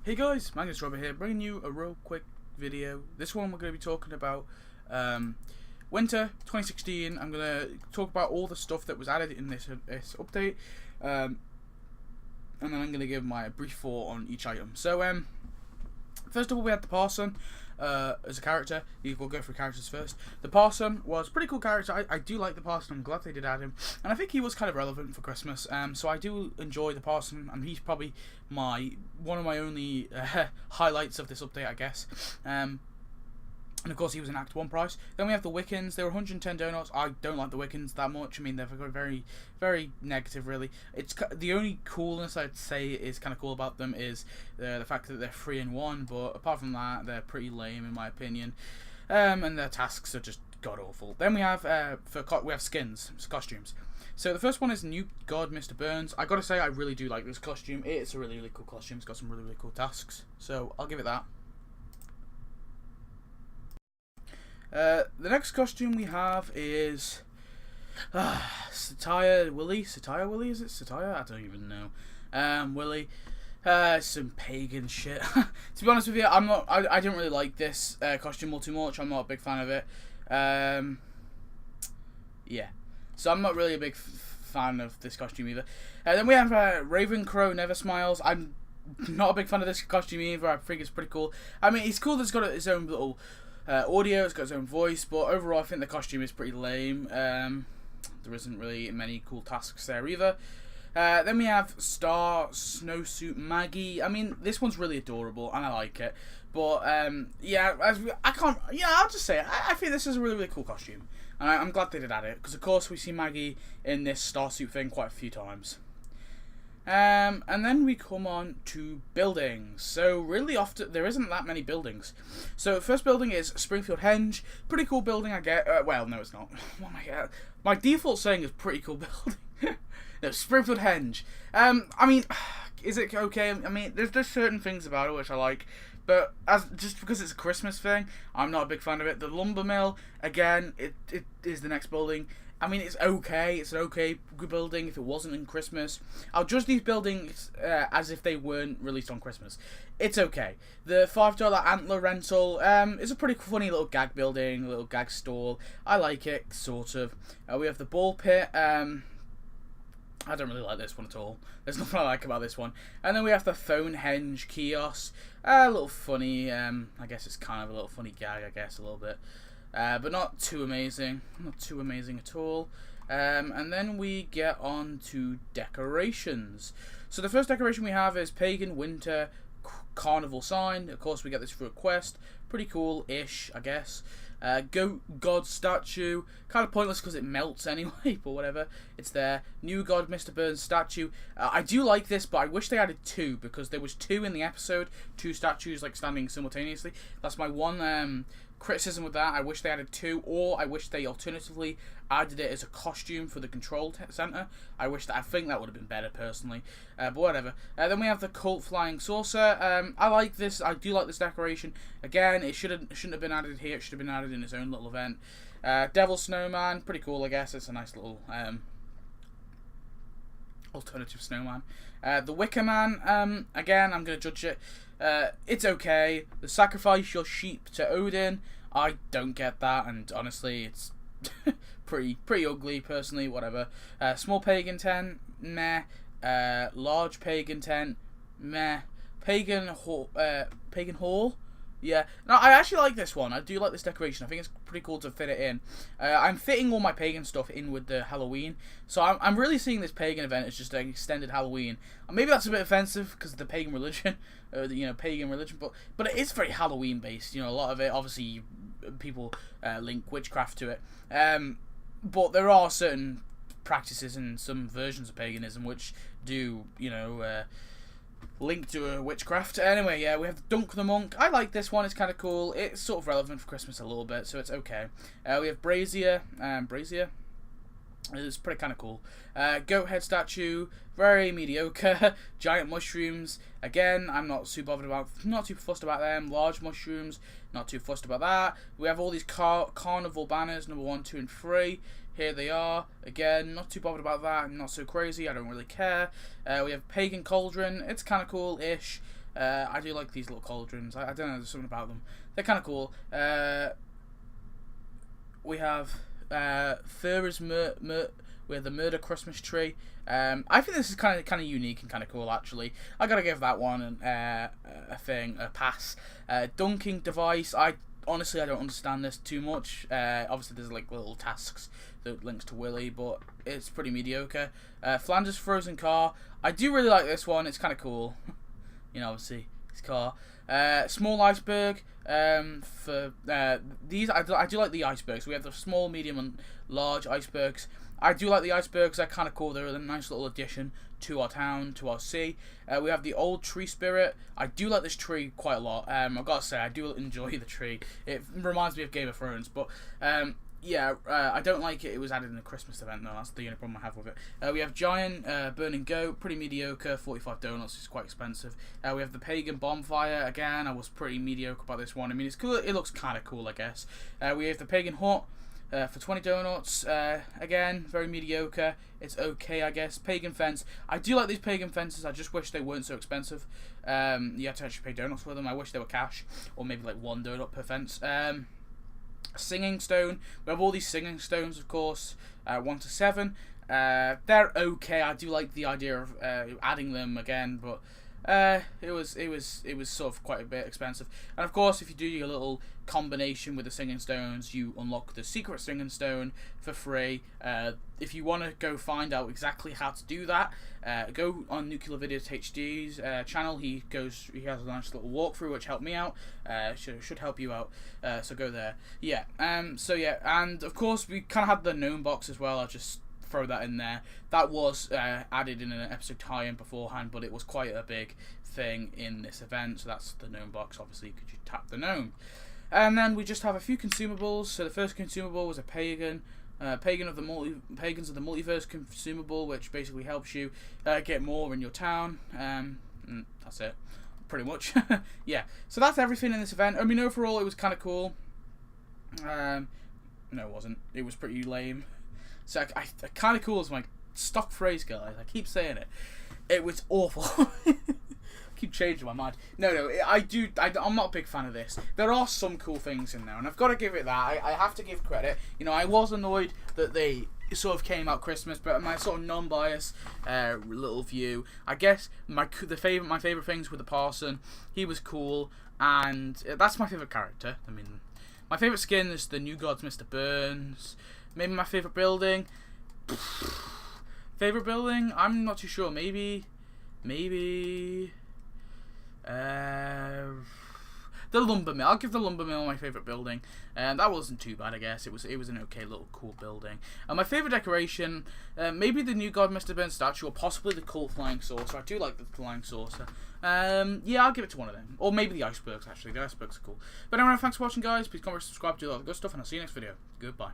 Hey guys, Magnus here, bringing you a real quick video. This one we're going to be talking about winter 2016. I'm going to talk about all the stuff that was added in this update, and then I'm going to give my brief thought on each item. So, first of all, we had the Parson as a character. We'll go through characters first. The Parson was a pretty cool character. I do like the Parson. I'm glad they did add him, and I think he was kind of relevant for Christmas. So I do enjoy the Parson, and he's probably one of my only highlights of this update, I guess. And of course, he was an Act 1 price. Then we have the Wiccans. They were 110 donuts. I don't like the Wiccans that much. I mean, they're very, very negative, really. It's the only coolness I'd say is kind of cool about them is the fact that they're 3 in 1. But apart from that, they're pretty lame in my opinion. And their tasks are just god awful. Then we have skins, costumes. So the first one is New God Mr. Burns. I gotta say, I really do like this costume. It's a really, really cool costume. It's got some really, really cool tasks. So I'll give it that. The next costume we have is Satire Willy. Satire Willy, is it? Satire? I don't even know. Willy. Some pagan shit. To be honest with you, I don't really like this costume all too much. I'm not a big fan of it. Yeah. So I'm not really a big fan of this costume either. Then we have Ravencrow Never Smiles. I'm not a big fan of this costume either. I think it's pretty cool. I mean, it's cool that it's got its own little audio, it's got its own voice, but overall I think the costume is pretty lame. There isn't really many cool tasks there either. Then we have Star Snowsuit Maggie. I mean, this one's really adorable and I like it, but yeah, I'll just say it. I think this is a really, really cool costume, and I'm glad they did add it, because of course we see Maggie in this starsuit thing quite a few times. And then we come on to buildings. So really often there isn't that many buildings. So first building is Springfield Henge. Pretty cool building, I get. Well, no, it's not. Oh my god. My default saying is pretty cool building. No, Springfield Henge. I mean, is it okay? I mean, there's certain things about it which I like, but just because it's a Christmas thing, I'm not a big fan of it. The lumber mill, again, it is the next building. I mean, it's okay. It's an okay building if it wasn't in Christmas. I'll judge these buildings as if they weren't released on Christmas. It's okay. The $5 antler rental is a pretty funny little gag building, a little gag stall. I like it, sort of. We have the ball pit. I don't really like this one at all. There's nothing I like about this one. And then we have the phone henge kiosk. A little funny. I guess it's kind of a little funny gag, I guess, a little bit. But not too amazing. Not too amazing at all. And then we get on to decorations. So the first decoration we have is Pagan Winter Carnival sign. Of course, we get this through a quest. Pretty cool-ish, I guess. Goat God statue. Kind of pointless because it melts anyway, but whatever. It's there. New God Mr. Burns statue. I do like this, but I wish they added 2, because there was 2 in the episode. 2 statues like standing simultaneously. That's my one criticism with that. I wish they added 2, or I wish they alternatively added it as a costume for the control center. I think that would have been better personally, but whatever. Then we have the cult flying saucer. I like this. I do like this decoration. Again, it shouldn't have been added here. It should have been added in its own little event. Devil snowman, pretty cool, I guess. It's a nice little alternative snowman. The Wicker Man, again, I'm going to judge it. It's okay. The sacrifice your sheep to Odin, I don't get that, and honestly, it's pretty ugly, personally, whatever. Small pagan tent, meh. Large pagan tent, meh. Pagan hall, yeah. No, I actually like this one. I do like this decoration. I think it's pretty cool to fit it in. I'm fitting all my pagan stuff in with the Halloween, so I'm really seeing this pagan event as just an extended Halloween. Maybe that's a bit offensive because of the pagan religion, pagan religion, but it is very Halloween based. A lot of it, obviously, people link witchcraft to it. But there are certain practices in some versions of paganism which do, link to a witchcraft. Anyway, yeah, we have the Dunk the Monk. I like this one. It's kind of cool. It's sort of relevant for Christmas a little bit, so it's okay. We have Brazier. Brazier. It's pretty kind of cool. Goat head statue, very mediocre. Giant mushrooms. Again, I'm not too fussed about them. Large mushrooms, not too fussed about that. We have all these carnival banners, number 1, 2, and 3. Here they are. Again, not too bothered about that. Not so crazy. I don't really care. We have Pagan Cauldron. It's kind of cool-ish. I do like these little cauldrons. I don't know, there's something about them. They're kind of cool. We have Thur's we have the Murder Christmas Tree. I think this is kind of unique and kind of cool, actually. I gotta give that one a pass. Dunking device. Honestly, I don't understand this too much. Obviously, there's like little tasks that links to Willy, but it's pretty mediocre. Flanders Frozen Car. I do really like this one. It's kind of cool. You know, obviously, his car. Small iceberg. For these, I do like the icebergs. We have the small, medium, and large icebergs. I do like the icebergs. They're kind of cool. They're a nice little addition to our town, to our sea. We have the old tree spirit. I do like this tree quite a lot. I've got to say, I do enjoy the tree. It reminds me of Game of Thrones, but yeah, I don't like it. It was added in the Christmas event, though. That's the only problem I have with it. We have Giant Burning Goat, pretty mediocre. 45 donuts is quite expensive. We have the Pagan Bonfire. Again, I was pretty mediocre about this one. I mean, it's cool. It looks kind of cool, I guess. We have the Pagan Hut. For 20 donuts, again, very mediocre. It's okay, I guess. Pagan Fence. I do like these Pagan Fences. I just wish they weren't so expensive. You have to actually pay donuts for them. I wish they were cash, or maybe like 1 donut per fence. Singing Stone. We have all these Singing Stones, of course. 1 to 7. They're okay. I do like the idea of adding them again, but it was sort of quite a bit expensive. And of course, if you do your little combination with the Singing Stones, you unlock the secret Singing Stone for free. If you want to go find out exactly how to do that, go on Nuclear Videos HD's channel. He has a nice little walkthrough which helped me out. Should help you out. So go there. Yeah. So yeah, and of course we kind of had the gnome box as well. I'll just throw that in there. That was added in an episode tie-in beforehand, but it was quite a big thing in this event. So that's the gnome box, obviously, because you tap the gnome. And then we just have a few consumables. So the first consumable was a Pagans of the Multiverse consumable, which basically helps you get more in your town. That's it, pretty much. Yeah. So that's everything in this event. I mean, overall, it was kind of cool. No, it wasn't. It was pretty lame. So I kind of cool is my stock phrase, guys. I keep saying it. It was awful. I keep changing my mind. No, I'm not a big fan of this. There are some cool things in there, and I've got to give it that. I have to give credit. You know, I was annoyed that they sort of came out Christmas, but my sort of non-biased little view, I guess my favorite things were the parson. He was cool, and that's my favorite character. I mean, my favorite skin is the New Gods, Mr. Burns. Maybe my favorite building. I'm not too sure. Maybe. The lumber mill. I'll give the lumber mill my favorite building, and that wasn't too bad. I guess it was an okay little cool building. My favorite decoration, maybe the New God Mr. Burns statue, or possibly the cool flying saucer. I do like the flying saucer. Yeah, I'll give it to one of them, or maybe the icebergs. Actually, the icebergs are cool. But anyway, thanks for watching, guys. Please comment, subscribe, do all the good stuff, and I'll see you next video. Goodbye.